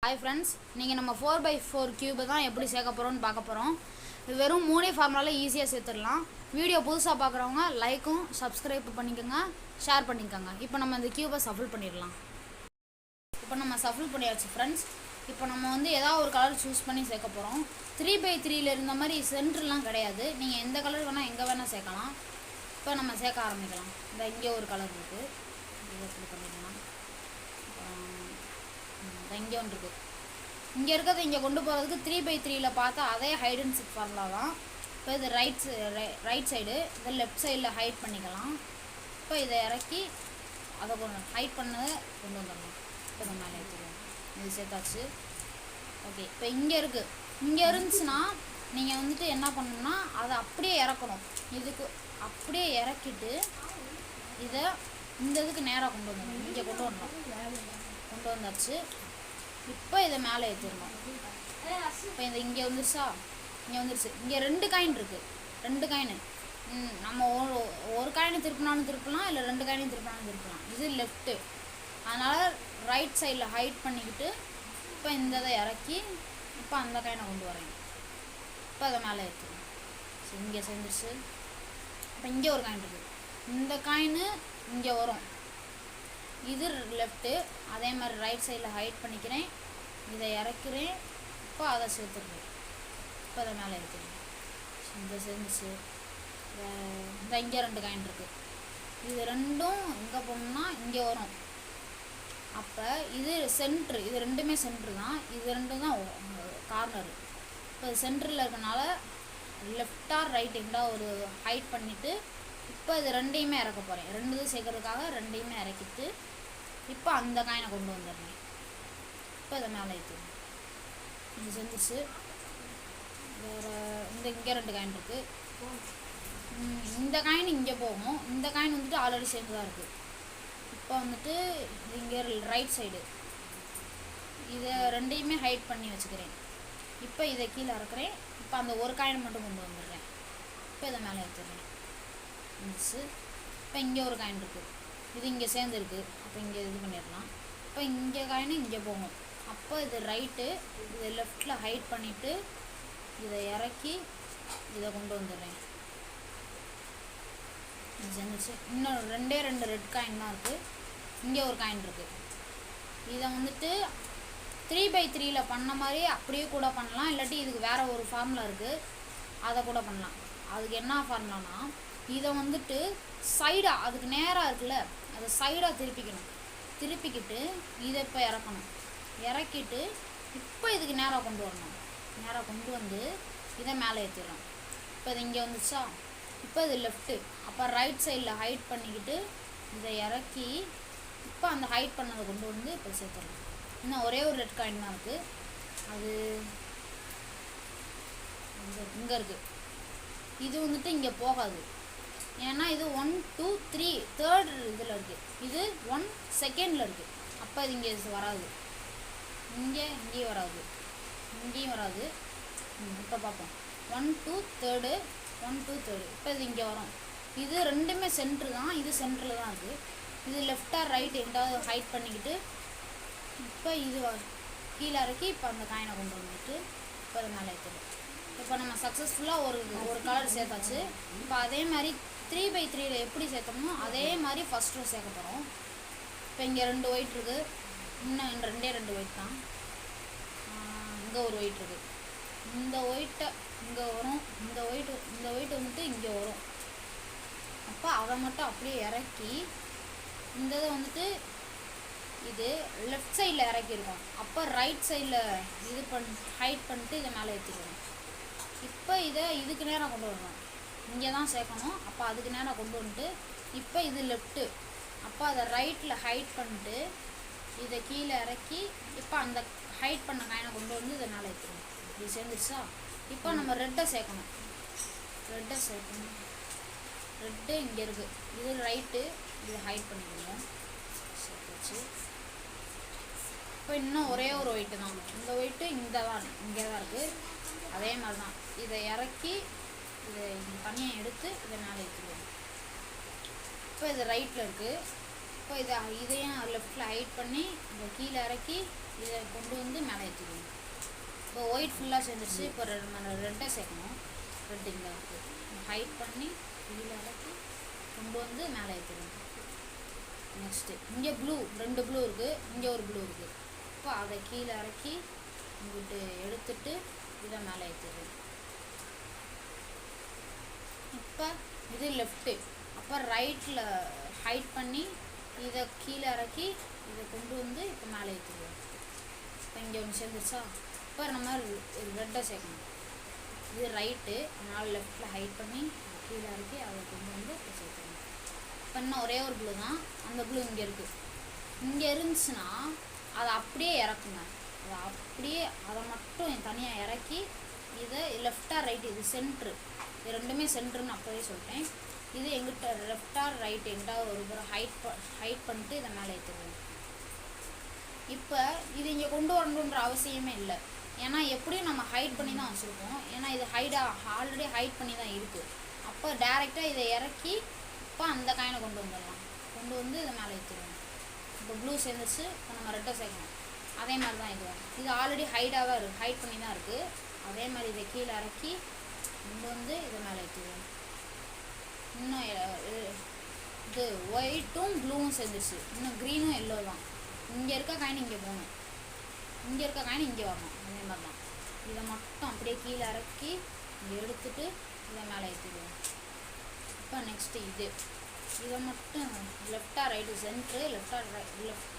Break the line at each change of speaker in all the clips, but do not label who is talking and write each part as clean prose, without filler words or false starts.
Hi friends, நீங்கள் நம்ம 4x4 cube தான் எப்படி சேர்க்க போகிறோம்னு பார்க்க போகிறோம். இது வெறும் 3 ஃபார்முலாவில் ஈஸியாக சேர்த்துடலாம். வீடியோ புதுசாக பார்க்குறவங்க லைக்கும் சப்ஸ்கிரைப் பண்ணிக்கோங்க, ஷேர் பண்ணிக்கோங்க. இப்போ நம்ம இந்த கியூபை சஃபில் பண்ணிடலாம். இப்போ நம்ம சஃபில் பண்ணியாச்சு ஃப்ரெண்ட்ஸ். இப்போ நம்ம ஏதாவது ஒரு கலர் சூஸ் பண்ணி சேர்க்க போகிறோம். 3x3ல இருந்த மாதிரி சென்டர்லாம் கிடையாது. நீங்கள் எந்த கலர் வேணால் எங்கே வேணால் சேர்க்கலாம். இப்போ நம்ம சேர்க்க ஆரம்பிக்கலாம். இந்த இங்கே ஒரு கலர் இருக்குது, இதை பண்ணிடலாம். இங்கே ஒன்று இருக்குது. இங்கே இருக்கிறத இங்கே கொண்டு போகிறதுக்கு 3x3ல பார்த்தா அதே ஹைட் அண்ட் சிக் ஃபார்முலா தான். இப்போ இது ரைட் சைடு, இதை லெஃப்ட் சைடில் ஹைட் பண்ணிக்கலாம். இப்போ இதை இறக்கி அதை ஹைட் பண்ணதை கொண்டு வந்துடலாம். இப்போ இந்த மேலே எடுத்துருவோம். இது சேர்த்தாச்சு. ஓகே, இப்போ இங்கே இருக்குது. இங்கே இருந்துச்சுன்னா நீங்கள் என்ன பண்ணணும்னா அதை அப்படியே இறக்கணும். இதுக்கு அப்படியே இறக்கிட்டு இதை இந்த இதுக்கு நேராக கொண்டு வந்துடணும். இங்கே கொண்டு வந்தாச்சு. இப்போ இதை மேலே ஏற்றிடணும். இப்போ இங்கே வந்துருச்சா, இங்கே வந்துருச்சு. இங்கே 2 காயின் இருக்குது, 2 காயின். நம்ம ஒரு காயினை திருப்பினாலும் இல்லை 2 காயினையும் திருப்பினாலும். இது லெஃப்ட்டு, அதனால் ரைட் சைடில் ஹைட் பண்ணிக்கிட்டு இப்போ இந்த இதை இறக்கி இப்போ அந்த காயினை கொண்டு வரேன். இப்போ அதை மேலே ஏற்றிடுவோம். சரி, இங்கே சேர்ந்துருச்சு. இப்போ இங்கே ஒரு காயின் இருக்குது. இந்த காயின் இங்கே வரும். இது லெஃப்ட்டு, அதே மாதிரி ரைட் சைடில் ஹைட் பண்ணிக்கிறேன், இதை இறக்கிறேன். இப்போ அதை சேர்த்துடுறேன். இப்போ அதை மேலே ஏற்றுறேன். இந்த சேர்ந்துச்சு. இந்த இங்கே 2 காயின் இருக்குது. இது ரெண்டும் இங்கே போகணும்னா இங்கே வரும். அப்போ இது சென்ட்ரு, இது ரெண்டுமே சென்ட்ரு தான். இது ரெண்டும் தான் கார்னரு. இப்போ சென்டரில் இருக்கனால லெஃப்டாக ரைட் எங்கடா ஒரு ஹைட் பண்ணிவிட்டு இப்போ இது ரெண்டையுமே இறக்க போகிறேன். 2 இது சேர்க்கறதுக்காக 2ஐயுமே இறக்கிட்டு இப்போ அந்த காயினை கொண்டு வந்துடுறேன். இப்போ இதை மேலே ஏற்றுவேன். இது செஞ்சிச்சு. வேறு இங்கே 2 காயின் இருக்குது. இந்த காயின் இங்கே போகும். இந்த காயின் ஆல்ரெடி சேர்ந்து தான் இருக்குது. இப்போ இங்கே ரைட் சைடு இதை 2ஐயுமே ஹைட் பண்ணி வச்சுக்கிறேன். இப்போ இதை கீழே இறக்குறேன். இப்போ அந்த ஒரு காயின் மட்டும் கொண்டு வந்துடுறேன். இப்போ இதை மேலே ஏற்றுறேன். இருந்துச்சு. இப்போ இங்கே ஒரு காயின் இருக்குது, இது இங்கே சேர்ந்துருக்கு. அப்போ இங்கே இது பண்ணிடலாம். இப்போ இங்கே காயின் இங்கே போகும். அப்போ இது ரைட்டு, இதை லெஃப்டில் ஹைட் பண்ணிவிட்டு இதை இறக்கி இதை கொண்டு வந்துடுறேன். இது சேர்ந்துச்சு. இன்னும் 2 ரெட் காயின் தான் இருக்குது. இங்கே ஒரு காயின் இருக்குது. இதை 3x3ல பண்ண மாதிரி அப்படியே கூட பண்ணலாம், இல்லாட்டி இதுக்கு வேறு ஒரு ஃபார்முலா இருக்குது, அதை கூட பண்ணலாம். அதுக்கு என்ன ஃபார்முலானா இதை சைடாக அதுக்கு நேராக இருக்குல்ல, அதை சைடாக திருப்பிக்கிட்டு இதை இப்போ இறக்கணும். இறக்கிட்டு இப்போ இதுக்கு நேராக கொண்டு வரணும். நேராக கொண்டு வந்து இதை மேலே ஏற்றிடலாம். இப்போ இது இங்கே வந்துச்சா. இப்போ இது லெஃப்ட்டு, அப்போ ரைட் சைடில் ஹைட் பண்ணிக்கிட்டு இதை இறக்கி இப்போ அந்த ஹைட் பண்ணதை கொண்டு வந்து இப்போ சேர்த்துடலாம். இன்னும் ஒரே ஒரு ரெட் காயின் தான் இருக்குது. அது இங்கே இருக்குது. இது இங்கே போகாது, ஏன்னா இது 1 2 3 தேர்ட் இதில் இருக்குது. இது 1 செகண்டில் இருக்குது. அப்போ இது இங்கே வராது. இங்கேயும் வராது, இங்கேயும் வராது. இப்போ பார்ப்போம். 1 2 தேர்டு, 1 2 தேர்டு. இப்போ இது இங்கே வரும். இது ரெண்டுமே சென்ட்ரு தான். இது சென்டரில் தான் இருக்குது. இது லெஃப்டாக ரைட் எங்காவது ஹைட் பண்ணிக்கிட்டு இப்போ இது கீழே இறக்கி இப்போ அந்த காயினை கொண்டு வந்துட்டு இப்போ அது மேலே ஏற்றுடும். இப்போ நம்ம சக்ஸஸ்ஃபுல்லாக ஒரு கலர் சேர்த்தாச்சு. இப்போ அதே மாதிரி 3x3ல எப்படி சேர்த்தோமோ அதே மாதிரி ஃபஸ்ட் ரோ சேர்க்க போகிறோம். இப்போ இங்கே 2 ஒயிட் இருக்குது. இன்னும் 2 ஒயிட் தான். இங்கே ஒரு ஒயிட் இருக்குது. இந்த ஒயிட்டை இங்கே வரும். இந்த ஒயிட் இங்கே வரும். அப்போ அதை மட்டும் அப்படியே இறக்கி இந்த இதை இது லெஃப்ட் சைடில் இறக்கிருக்கோம். அப்போ ரைட் சைடில் இது ஹைட் பண்ணிட்டு இதை மேலே ஏற்றிக்கணும். இப்போ இதை இதுக்கு நேராக கொண்டு வரணும். இங்கே தான் சேர்க்கணும். அப்போ அதுக்கு நேராக கொண்டு வந்துட்டு இப்போ இது லெஃப்ட்டு, அப்போ அதை ரைட்டில் ஹைட் பண்ணிட்டு இதை கீழே இறக்கி இப்போ அந்த ஹைட் பண்ண காயினை கொண்டு வந்து இதை மேலே ஏற்றணும். இது சேர்ந்துருச்சா. இப்போ நம்ம ரெட்டை சேர்க்கணும். ரெட்டு இங்கே இருக்குது. இது ரைட்டு, இதை ஹைட் பண்ணிக்கணும். சேர்த்துச்சு. இப்போ இன்னும் ஒரே ஒரு ஒயிட்டு தான். இந்த ஒயிட்டு இங்கே தான் இருக்குது. அதே மாதிரி தான் இதை இறக்கி இதை தனியாக எடுத்து இதை மேலே ஏற்றிடுவோம். இப்போ இது ரைட்டில் இருக்குது. இப்போ இதையும் லெஃப்டில் ஹைட் பண்ணி இதை கீழே இறக்கி இதை கொண்டு வந்து மேலே ஒயிட் ஃபுல்லாக சேர்ந்துருச்சு. இப்போ ரெட்டை சேர்க்கணும். ரெட் இங்கே இருக்குது, ஹைட் பண்ணி கீழே இறக்கி கொண்டு வந்து மேலே ஏற்றிடுவோம். நெக்ஸ்ட்டு இங்கே ப்ளூ, 2 ப்ளூ இருக்குது, இங்கே ஒரு ப்ளூ இருக்குது. இப்போ அதை கீழே இறக்கி இங்கிட்டு எடுத்துட்டு இதை மேலே ஏற்றிடுவோம். இப்போ இது லெஃப்ட்டு, அப்போ ரைட்டில் ஹைட் பண்ணி இதை கீழே இறக்கி இதை கொண்டு வந்து இப்போ மேலே ஏற்றிடுவோம். இப்போ இங்கே ஒன்று சேர்ந்துருச்சா? இப்போ நம்ம ரெட்டை சேர்க்கணும். இது ரைட்டு, அதனால் லெஃப்டில் ஹைட் பண்ணி கீழே இறக்கி அதை கொண்டு வந்து இப்போ சேர்த்துக்கணும். இப்போ இன்னும் ஒரே ஒரு ப்ளூ தான், அந்த ப்ளூ இங்கே இருக்குது. இங்கே இருந்துச்சுன்னா அதை அப்படியே இறக்குங்க. அதை மட்டும் தனியாக இறக்கி இதை லெஃப்டா ரைட், இது சென்ட்ரு, இது ரெண்டுமே சென்ட்ருன்னு அப்போவே சொல்லிட்டேன். இது எங்கிட்ட லெஃப்டா ரைட் எங்கிட்ட ஒரு தடவை ஹைட் பண்ணிட்டு இதை மேலே ஏற்றுடுவோம். இப்போ இது இங்கே கொண்டு வரணுன்ற அவசியமே இல்லை, ஏன்னா எப்படியும் நம்ம ஹைட் பண்ணி தான் வச்சுருக்கோம். ஏன்னா இது ஆல்ரெடி ஹைட் பண்ணி தான் இருக்குது. அப்போ டேரெக்டாக இதை இறக்கி இப்போ அந்த காயினை கொண்டு வந்துடலாம். கொண்டு வந்து இதை மேலே ஏற்றிடுவோம். இப்போ ப்ளூ சேர்ந்துச்சு, இப்போ நம்ம ரெட்டை சேர்க்கணும். அதே மாதிரி தான் இது ஆல்ரெடி ஹைடாக தான் இருக்குது, ஹைட் பண்ணி தான் இருக்குது. அதே மாதிரி இதை கீழே இறக்கி கொண்டு வந்து இதை மேலே ஏற்றிடுவோம். இன்னும் இது ஒயிட்டும் ப்ளூவும் சேர்ந்துச்சு, இன்னும் க்ரீனும் எல்லோ தான். இங்கே இருக்க காயின் இங்கே போகணும், இங்கே இருக்க காயின் இங்கே வரணும். அதே மாதிரி தான் இதை மட்டும் அப்படியே கீழே இறக்கி இங்கே எடுத்துட்டு இதை மேலே ஏற்றிடுவோம். இப்போ நெக்ஸ்ட்டு இதை மட்டும் லெஃப்டாக ரைட்டு சென்ட்ரு, லெஃப்ட்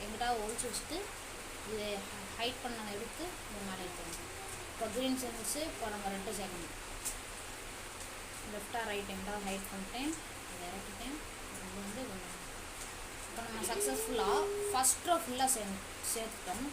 எங்கிட்ட ஒழிச்சு வச்சுட்டு இதை ஹைட் பண்ணதை எடுத்து இதை மேலே ஏற்றுவோம். இப்போ க்ரீன் சேர்ந்துச்சு, இப்போ நம்ம ரெட்டை சேர்க்கணும். லெஃப்டாக ரைட் எங்கிட்ட ஹைட் பண்ணிட்டேன், இதை இறக்கிட்டேன், இது வந்து இப்போ நம்ம சக்ஸஸ்ஃபுல்லாக ஃபஸ்ட் ரோ ஃபுல்லாக சேர்த்துட்டோம்.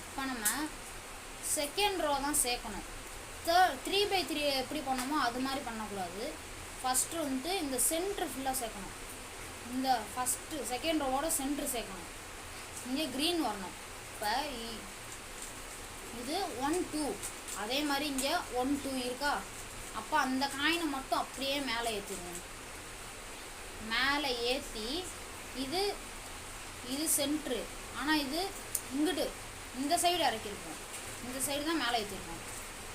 இப்போ நம்ம செகண்ட் ரோ தான் சேர்க்கணும். 3/3 எப்படி பண்ணோமோ அது மாதிரி பண்ணக்கூடாது. ஃபஸ்ட்டு வந்துட்டு இந்த சென்ட்ரு ஃபுல்லாக சேர்க்கணும். இந்த செகண்ட் ரோவோட சென்ட்ரு சேர்க்கணும். இங்கே க்ரீன் வரணும். இப்போ இது 1 2, அதே மாதிரி இங்கே 1 2 இருக்கா? அப்போ அந்த காயினை மட்டும் அப்படியே மேலே ஏற்றிடுவோம். மேலே ஏற்றி இது சென்ட்ரு, ஆனால் இது இங்கிட்டு இந்த சைடு இறக்கியிருக்கோம். இந்த சைடு தான் மேலே ஏற்றிருக்கோம்.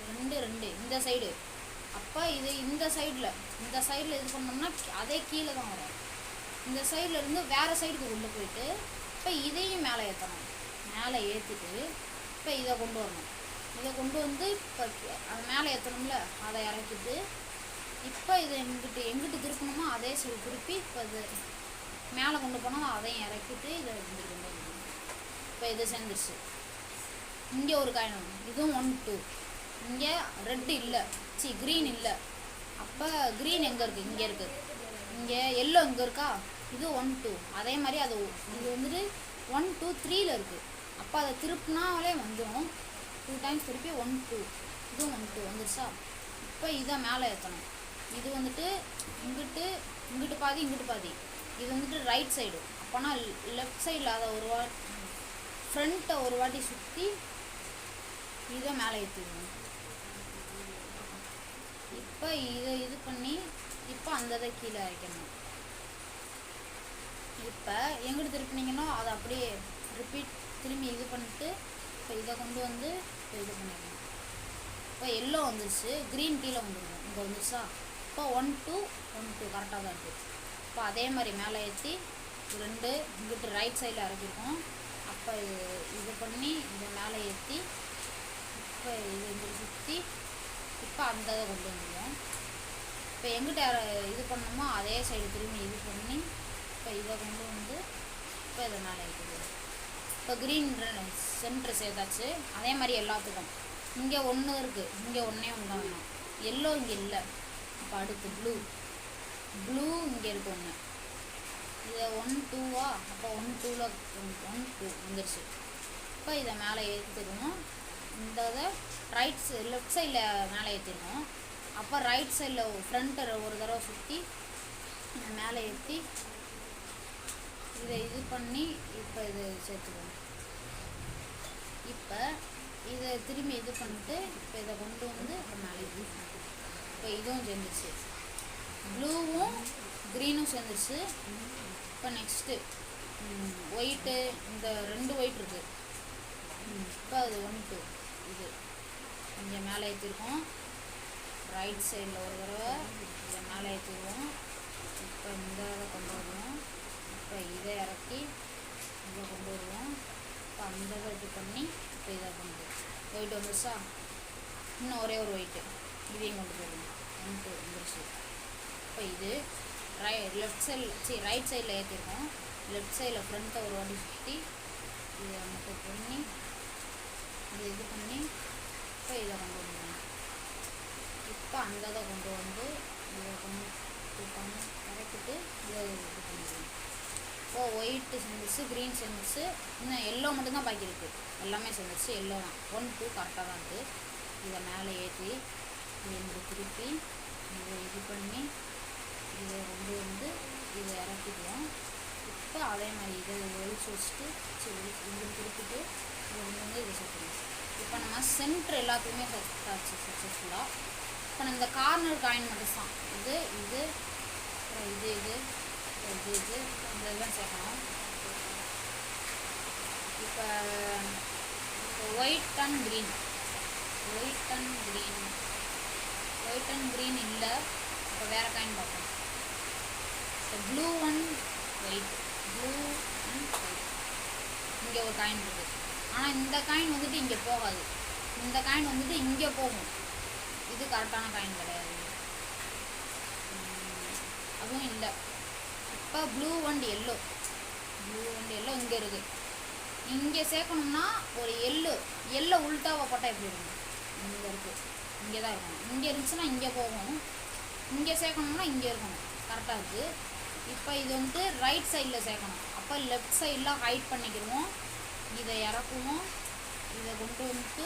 2 2 இந்த சைடு. அப்போ இது இந்த சைடில் இது பண்ணோம்னா அதே கீழே தான் வரும். இந்த சைடில் இருந்து வேறு சைடுக்கு கொண்டு போயிட்டு இப்போ இதையும் மேலே ஏற்றணும். மேலே ஏற்றிட்டு இப்போ இதை கொண்டு வரணும். இதை கொண்டு வந்து இப்போ அது மேலே ஏற்றணும்ல, அதை இறக்கிட்டு இப்போ இதை எங்கிட்டு திருப்பணுமோ அதே சைடு திருப்பி இப்போ இது மேலே கொண்டு போனால் அதையும் இறக்கிட்டு இதை கொண்டு வரணும். இப்போ இது சேர்ந்துருச்சு. இங்கே ஒரு காயின் வரும், இதுவும் 1 2. இங்கே ரெட்டு இல்லை, க்ரீன் இல்லை. அப்போ க்ரீன் எங்கே இருக்குது? இங்கே இருக்குது. இங்கே எல்லோ இங்கே இருக்கா? இது 1 2. அதே மாதிரி இது வந்துட்டு 1 2 3ல் இருக்குது. அப்போ அதை திருப்பினாலே வந்துடும். 2 டைம்ஸ் திருப்பி 1 2, இதுவும் 1 2 வந்துருச்சா? இப்போ இதை மேலே ஏற்றணும். இது வந்துட்டு இங்கிட்டு பாதி இங்கிட்டு பாதி. இது வந்துட்டு ரைட் சைடு. அப்போனா லெஃப்ட் சைடில் அதை ஃப்ரண்ட்டை ஒரு வாட்டி சுற்றி இதை மேலே ஏற்றிடுவோம். இப்போ இது பண்ணி இப்போ அந்த இதை கீழே வைக்கணும். இப்போ எங்கிட்டு திருப்பினீங்கன்னா அதை அப்படியே ரிப்பீட் திரும்பி இது பண்ணிட்டு இப்போ இதை கொண்டு வந்து இப்போ இது பண்ணிடணும். இப்போ எல்லோ வந்துருச்சு, க்ரீன் கீழே வந்துருக்கும். இங்கே வந்துருச்சா? இப்போ 1 2 1 2 கரெக்டாக தான் இருக்குது. இப்போ அதே மாதிரி மேலே ஏற்றி 2 இங்கிட்டு ரைட் சைடில் இறக்கிருக்கோம். அப்போ இது பண்ணி இதை மேலே ஏற்றி இப்போ இது இங்கிட்டு சுற்றி இப்போ அந்த இதை கொண்டு வந்துடுவோம். இப்போ எங்கிட்ட இது பண்ணோமோ அதே சைடு திரும்பி இது பண்ணி இப்போ இதை கொண்டு வந்து இப்போ இதை மேலே ஏற்றிடுவோம். இப்போ க்ரீன் சென்ட்ரு சேர்த்தாச்சு. அதே மாதிரி எல்லாத்துக்கும் இங்கே 1 இருக்குது, இங்கே 1 தான் வேணும். எல்லோ இங்கே இல்லை. இப்போ அடுத்து ப்ளூ இங்கே இருக்குது 1. இதை 1 2வா? அப்போ 1 2ல் 1 2 வந்துருச்சு. இப்போ இதை மேலே ஏற்றிடுவோம். இந்த இதை லெஃப்ட் சைடில் மேலே ஏற்றிடுவோம். அப்போ ரைட் சைடில் ஃப்ரண்ட்டை ஒரு தடவை சுற்றி இதை மேலே ஏற்றி இதை இது பண்ணி இப்போ இது சேர்த்துடுவோம். இப்போ இதை திரும்பி இது பண்ணிட்டு இப்போ இதை கொண்டு வந்து இப்போ மேலே இப்போ இதுவும் சேர்ந்துருச்சு. ப்ளூவும் க்ரீனும் சேர்ந்துருச்சு. இப்போ நெக்ஸ்ட்டு ஒயிட்டு, இந்த 2 ஒயிட் இருக்குது. இப்போ அது 1 2 இது இங்கே மேலே ஏற்றிருக்கோம். ரைட் சைடில் ஒரு தடவை இதை மேலே ஏற்றிடுவோம். இப்போ இந்த இதை கொண்டு வருவோம். இப்போ இதை இறக்கி இதை கொண்டு வருவோம். இப்போ அந்த இதை இது பண்ணி இப்போ இதை கொண்டு வருவோம். ஒயிட் வந்துருச்சா? இன்னும் ஒரே ஒரு ஒயிட்டு இதையும் கொண்டு போயிடுவோம். வந்துருச்சு. இப்போ இது லெஃப்ட் சைடில் ரைட் சைடில் ஏற்றிருக்கோம். லெஃப்ட் சைடில் ஃப்ரண்ட்டை ஒரு வாட்டி சுற்றி இதை மட்டும் பண்ணி இதை இது பண்ணி இப்போ இதை கொண்டு வந்துடுவோம். இப்போ அந்த இதை கொண்டு வந்து இதை கொண்டு பண்ணி கரெக்டுட்டு இதை இது பண்ணிடுவோம். இப்போ ஒயிட்டு சேர்ந்துச்சு, க்ரீன் சேர்ந்துச்சு, இன்னும் எல்லோ மட்டும்தான் பாக்கி இருக்குது. எல்லாமே சேர்ந்துச்சு, எல்லோ தான். 1 2 கரெக்டாக தான் இருக்குது. இதை மேலே ஏற்றி இதை திருப்பி இதை இது பண்ணி இதை கொண்டு வந்து இதை இறக்கிடுவோம். இப்போ அதே மாதிரி இதை ஒழிச்சு வச்சுட்டு இதை திருப்பிட்டு இதை கொண்டு வந்து இதை சேர்த்துடுவோம். இப்போ நம்ம சென்டர் எல்லாத்துக்குமே சேர்த்தாச்சு சக்ஸஸ்ஃபுல்லாக. இப்போ நம்ம இந்த கார்னர் காயின் மட்டும் தான் இது இது இது இது இது இது இந்த இதெல்லாம் சேர்க்கணும். இப்போ ஒயிட் அண்ட் க்ரீன் இல்லை. இப்போ வேறு காயின் பார்ப்போம். இப்போ ப்ளூ அண்ட் ஒயிட் இங்கே ஒரு காயின் இருக்குது. ஆனால் இந்த காயின் வந்துட்டு இங்கே போகாது. இந்த காயின் வந்துட்டு இங்கே போகும். இது கரெக்டான காயின் கிடையாது. அதுவும் இல்லை. இப்போ ப்ளூ அண்ட் எல்லோ இங்கே இருக்குது. இங்கே சேர்க்கணும்னா ஒரு எல்லோ உள்டாவை போட்டால் எப்படி இருக்கும்? இங்கே இருக்குது, இங்கே தான் இருக்கணும். இங்கே இருந்துச்சுன்னா இங்கே போகும். இங்கே சேர்க்கணும்னா இங்கே இருக்கணும். கரெக்டாக இருக்குது. இப்போ இது வந்து ரைட் சைடில் சேர்க்கணும். அப்போ லெஃப்ட் சைடில் ஹைட் பண்ணிக்கிடுவோம். இதை இறக்குவோம். இதை கொண்டு வந்துட்டு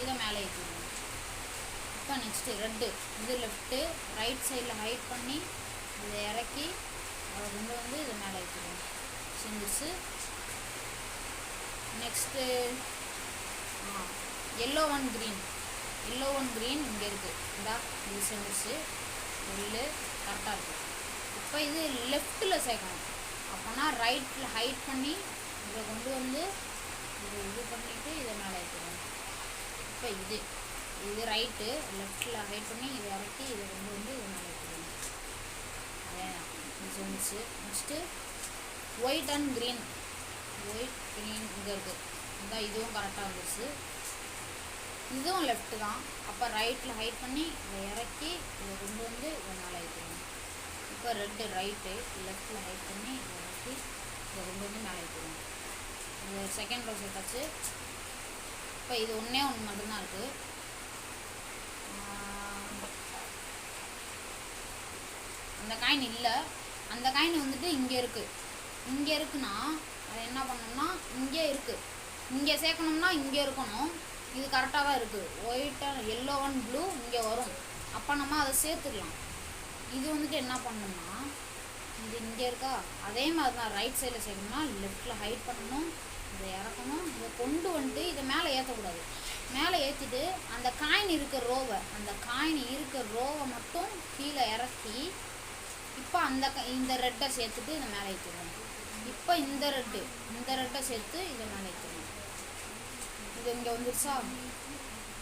இதை மேலே ஏற்றிடுவோம். இப்போ நெக்ஸ்ட்டு ரெட்டு இது லெஃப்ட்டு ரைட் சைடில் ஹைட் பண்ணி இதை இறக்கி அதை கொண்டு வந்து இதை மேலே ஏற்றிடுவோம். செஞ்சிச்சு. நெக்ஸ்ட்டு எல்லோ அண்ட் க்ரீன் இங்கே இருக்குது. இந்தா இது செஞ்சிச்சு. எல்லு கரெக்டாக இருக்குது. இப்போ இது லெஃப்ட்டில் சேர்க்கணும். அப்போனா ரைட்டில் ஹைட் பண்ணி இதை கொண்டு வந்து இதை இது பண்ணிவிட்டு இதை மேலே ஏற்றிடுவோம். இப்போ இது ரைட்டு லெஃப்ட்டில் ஹைட் பண்ணி இதை இறக்கி இதை கொண்டு வந்து இதை மேலே ஏற்றிடுவோம். அதே இது செஞ்சிச்சு. நெக்ஸ்ட்டு ஒயிட் அண்ட் க்ரீன் இங்கே இருக்குது. இதான் இதுவும் கரெக்டாக வந்துடுச்சு. இதுவும் லெஃப்ட்டு தான். அப்போ ரைட்டில் ஹைட் பண்ணி இதை இறக்கி இதை கொண்டு வந்து இதை மேலே ஏற்றிடுவோம். இப்போ ரெட்டு ரைட்டு லெஃப்ட்டில் ஹைட் பண்ணி இதை இறக்கி இதை கொண்டு வந்து மேலே ஏற்றிடுவோம். இது செகண்ட் ரோ சேர்த்தாச்சு. இப்போ இது ஒன்று மட்டும்தான் இருக்குது. அந்த காயின் இல்லை. அந்த காயின் வந்துட்டு இங்கே இருக்குன்னா அதை என்ன பண்ணணும்னா இங்கே இருக்குது. இங்கே சேர்க்கணும்னா இங்கே இருக்கணும். இது கரெக்டாக தான் இருக்குது. White and yellow and blue இங்கே வரும். அப்போ நம்ம அதை சேர்த்துக்கலாம். இது வந்துட்டு என்ன பண்ணணும்னா இது இங்கே இருக்கா, அதே மாதிரி தான் ரைட் சைடில் சேர்க்கணும்னா லெஃப்ட்டில் ஹைட் பண்ணணும். இதை இறக்கணும். இதை கொண்டு வந்துட்டு இதை மேலே ஏற்றக்கூடாது. மேலே ஏற்றிட்டு அந்த காயின் இருக்கிற ரோவை மட்டும் கீழே இறக்கி இப்போ இந்த ரெட்டை சேர்த்துட்டு இதை மேலே ஏற்றிடுவோம். இப்போ இந்த ரெட்டை சேர்த்து இதை மேலே ஏற்றிடுவோம். இது இங்கே வந்துருச்சா?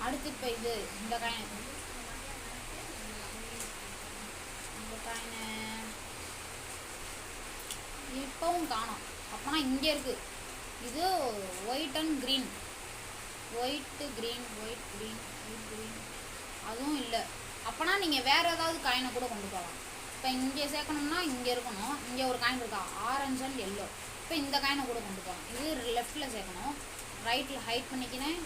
அடுத்து இப்போ இந்த காயின் இப்போவும் காணும். அப்போனா இங்கே இருக்குது. இது ஒயிட் அண்ட் க்ரீன் அதுவும் இல்லை. அப்போனா நீங்கள் வேறு ஏதாவது காயினை கூட கொண்டு போகலாம். இப்போ இங்கே சேர்க்கணும்னா இங்கே இருக்கணும். இங்கே ஒரு காயின் இருக்கா, ஆரஞ்சு அண்ட் எல்லோ. இப்போ இந்த காயினை கூட கொண்டு போகலாம். இது லெஃப்ட்டில் சேர்க்கணும். ரைட்டில் ஹைட் பண்ணிக்கிறேன்.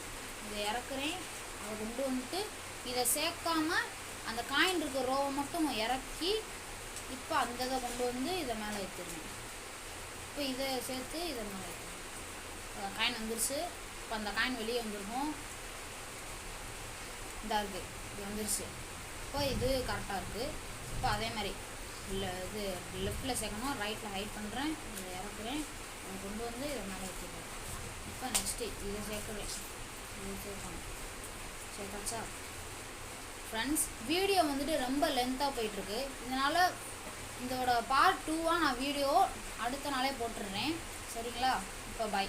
இதை இறக்குறேன். அதை கொண்டு வந்துட்டு இதை சேர்க்காம அந்த காயின் இருக்கிற ரோவை மட்டும் இறக்கி இப்போ அந்த இதை கொண்டு வந்து இதை மேலே ஏற்றிடணும். இப்போ இதை சேர்த்து இதை மேலே ஏற்றணும். காயின் வந்துருச்சு. இப்போ அந்த காயின் வெளியே வந்துருக்கும். இதாக இருக்குது, இது வந்துருச்சு. இப்போ இது கரெக்டாக இருக்குது. இப்போ அதே மாதிரி இது லெஃப்ட்டில் சேர்க்கணும். ரைட்டில் ஹைட் பண்ணுறேன். இதை இறக்குறேன். அதை கொண்டு வந்து இதை மேலே ஏற்றிடுறேன். இப்போ நெக்ஸ்ட்டு இதை சேர்க்கணும். சேர்த்தாச்சா? ஃப்ரெண்ட்ஸ், வீடியோ வந்துட்டு ரொம்ப லென்த்தாக போயிட்டுருக்கு. இதனால் இதோட பார்ட் 2 நான் வீடியோ அடுத்த நாளே போட்டுடுறேன். சரிங்களா? இப்போ பாய்.